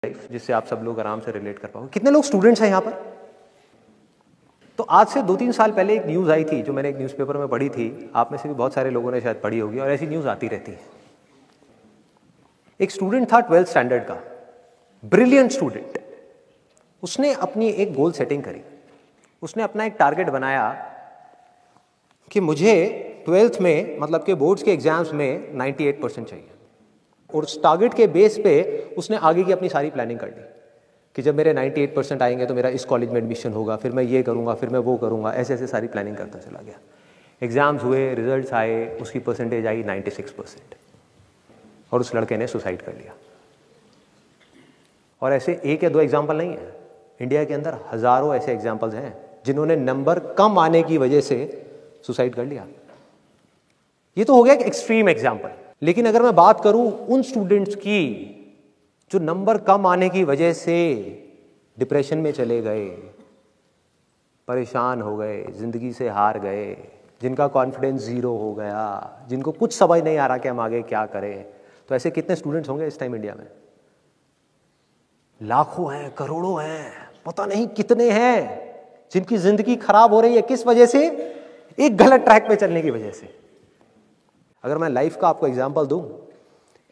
Life जिससे आप सब लोग आराम से रिलेट कर पाओगे। कितने लोग स्टूडेंट्स हैं यहाँ पर? तो आज से 2-3 साल पहले एक न्यूज़ आई थी जो मैंने एक न्यूज़पेपर में पढ़ी थी, आप में से भी बहुत सारे लोगों ने शायद पढ़ी होगी और ऐसी न्यूज़ आती रहती है। एक स्टूडेंट था 12th स्टैंडर्ड का, ब्रिलियंट स्टूडेंट। उसने अपनी एक गोल सेटिंग करी, उसने अपना एक टारगेट बनाया कि मुझे 12th में मतलब कि बोर्ड्स के एग्जाम्स में 98% चाहिए, और उस टारगेट के बेस पे उसने आगे की अपनी सारी प्लानिंग कर ली कि जब मेरे 98% आएंगे तो मेरा इस कॉलेज में एडमिशन होगा, फिर मैं ये करूँगा, फिर मैं वो करूँगा, ऐसे ऐसे सारी प्लानिंग करता चला गया। एग्ज़ाम्स हुए, रिजल्ट्स आए, उसकी परसेंटेज आई 96% और उस लड़के ने सुसाइड कर लिया। और ऐसे एक या दो एग्जाम्पल नहीं है, इंडिया के अंदर हज़ारों ऐसे एग्जाम्पल्स हैं जिन्होंने नंबर कम आने की वजह से सुसाइड कर लिया। ये तो हो गया एक एक्सट्रीम एग्जाम्पल, लेकिन अगर मैं बात करूं उन स्टूडेंट्स की जो नंबर कम आने की वजह से डिप्रेशन में चले गए, परेशान हो गए, जिंदगी से हार गए, जिनका कॉन्फिडेंस ज़ीरो हो गया, जिनको कुछ समझ नहीं आ रहा कि हम आगे क्या करें, तो ऐसे कितने स्टूडेंट्स होंगे इस टाइम इंडिया में? लाखों हैं, करोड़ों हैं, पता नहीं कितने हैं जिनकी जिंदगी खराब हो रही है। किस वजह से? एक गलत ट्रैक पे चलने की वजह से। अगर मैं लाइफ का आपको एग्जांपल दूं,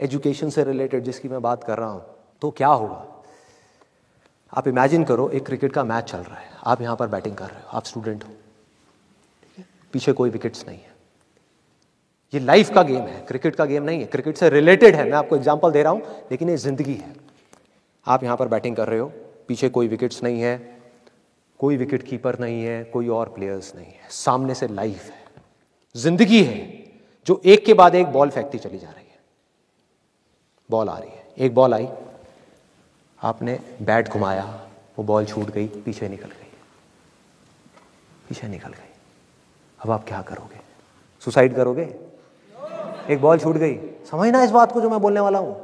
एजुकेशन से रिलेटेड जिसकी मैं बात कर रहा हूं, तो क्या होगा? आप इमेजिन करो एक क्रिकेट का मैच चल रहा है, आप यहां पर बैटिंग कर रहे हो, आप स्टूडेंट हो, पीछे कोई विकेट्स नहीं है। ये लाइफ का गेम है, क्रिकेट का गेम नहीं है, क्रिकेट से रिलेटेड है, मैं आपको एग्जांपल दे रहा हूं, लेकिन ये जिंदगी है। आप यहां पर बैटिंग कर रहे हो, पीछे कोई विकेट्स नहीं है, कोई विकेट कीपर नहीं है, कोई और प्लेयर्स नहीं है, सामने से लाइफ है, जिंदगी है जो एक के बाद एक बॉल फेंकती चली जा रही है। बॉल आ रही है, एक बॉल आई, आपने बैट घुमाया, वो बॉल छूट गई, पीछे निकल गई, पीछे निकल गई। अब आप क्या करोगे? सुसाइड करोगे? एक बॉल छूट गई, समझना इस बात को जो मैं बोलने वाला हूं,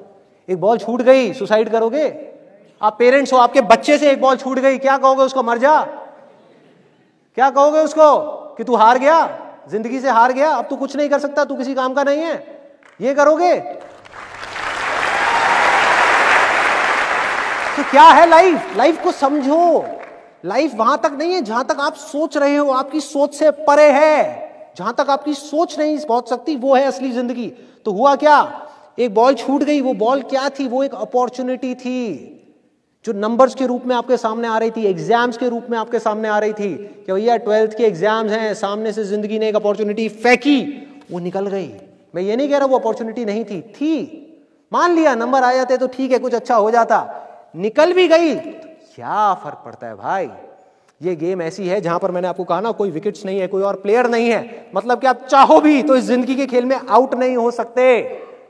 एक बॉल छूट गई, सुसाइड करोगे? आप पेरेंट्स हो, आपके बच्चे से एक बॉल छूट गई, क्या कहोगे उसको? मर जा? क्या कहोगे उसको कि तू हार गया, जिंदगी से हार गया, अब तू कुछ नहीं कर सकता, तू किसी काम का नहीं है? ये करोगे? तो क्या है लाइफ? लाइफ को समझो। लाइफ वहां तक नहीं है जहां तक आप सोच रहे हो, आपकी सोच से परे है। जहां तक आपकी सोच नहीं पहुंच सकती वो है असली जिंदगी। तो हुआ क्या? एक बॉल छूट गई, वो बॉल क्या थी? वो एक अपॉर्चुनिटी थी जो नंबर्स के रूप में आपके सामने आ रही थी, एग्जाम्स के रूप में आपके सामने आ रही थी कि भैया 12th के एग्जाम्स हैं, सामने से जिंदगी ने एक अपॉर्चुनिटी फेंकी, वो निकल गई। मैं ये नहीं कह रहा वो अपॉर्चुनिटी नहीं थी, मान लिया नंबर आ जाते तो ठीक है, कुछ अच्छा हो जाता, निकल भी गई, क्या फर्क पड़ता है भाई? ये गेम ऐसी है जहां पर मैंने आपको कहा ना, कोई विकेट्स नहीं है, कोई और प्लेयर नहीं है, मतलब कि आप चाहो भी तो इस जिंदगी के खेल में आउट नहीं हो सकते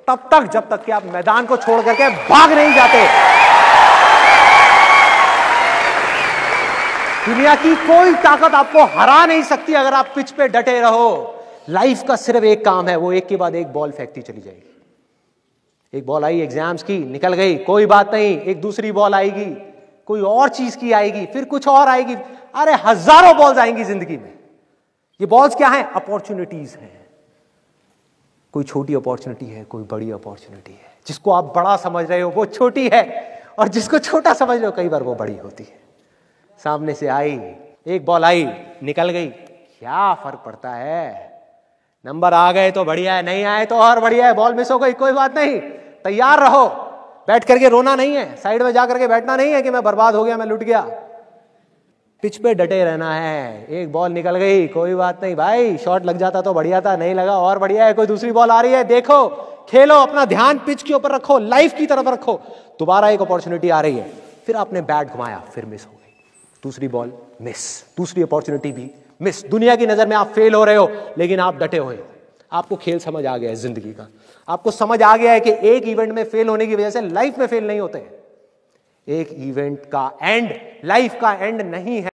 तब तक जब तक कि आप मैदान को छोड़ करके भाग नहीं जाते। दुनिया की कोई ताकत आपको हरा नहीं सकती अगर आप पिच पे डटे रहो। लाइफ का सिर्फ एक काम है, वो एक के बाद एक बॉल फेंकती चली जाएगी। एक बॉल आई एग्जाम्स की, निकल गई, कोई बात नहीं, एक दूसरी बॉल आएगी, कोई और चीज की आएगी, फिर कुछ और आएगी, अरे हजारों बॉल्स आएंगी जिंदगी में। ये बॉल्स क्या हैं? अपॉर्चुनिटीज हैं। कोई छोटी अपॉर्चुनिटी है, कोई बड़ी अपॉर्चुनिटी है। जिसको आप बड़ा समझ रहे हो वो छोटी है, और जिसको छोटा समझ रहे हो कई बार वो बड़ी होती है। सामने से आई, एक बॉल आई, निकल गई, क्या फर्क पड़ता है? नंबर आ गए तो बढ़िया है, नहीं आए तो और बढ़िया है, बॉल मिस हो गई, कोई बात नहीं, तैयार रहो। बैठ करके रोना नहीं है, साइड में जा करके बैठना नहीं है कि मैं बर्बाद हो गया, मैं लुट गया। पिच पे डटे रहना है। एक बॉल निकल गई, कोई बात नहीं भाई, शॉट लग जाता तो बढ़िया था, नहीं लगा और बढ़िया है, कोई दूसरी बॉल आ रही है, देखो, खेलो, अपना ध्यान पिच के ऊपर रखो, लाइफ की तरफ रखो। दोबारा एक अपॉर्चुनिटी आ रही है, फिर आपने बैट घुमाया, फिर मिस हो गई, दूसरी बॉल मिस, दूसरी अपॉर्चुनिटी भी मिस। दुनिया की नजर में आप फेल हो रहे हो, लेकिन आप डटे हुए हो। आपको खेल समझ आ गया है जिंदगी का, आपको समझ आ गया है कि एक इवेंट में फेल होने की वजह से लाइफ में फेल नहीं होते। एक इवेंट का एंड लाइफ का एंड नहीं है।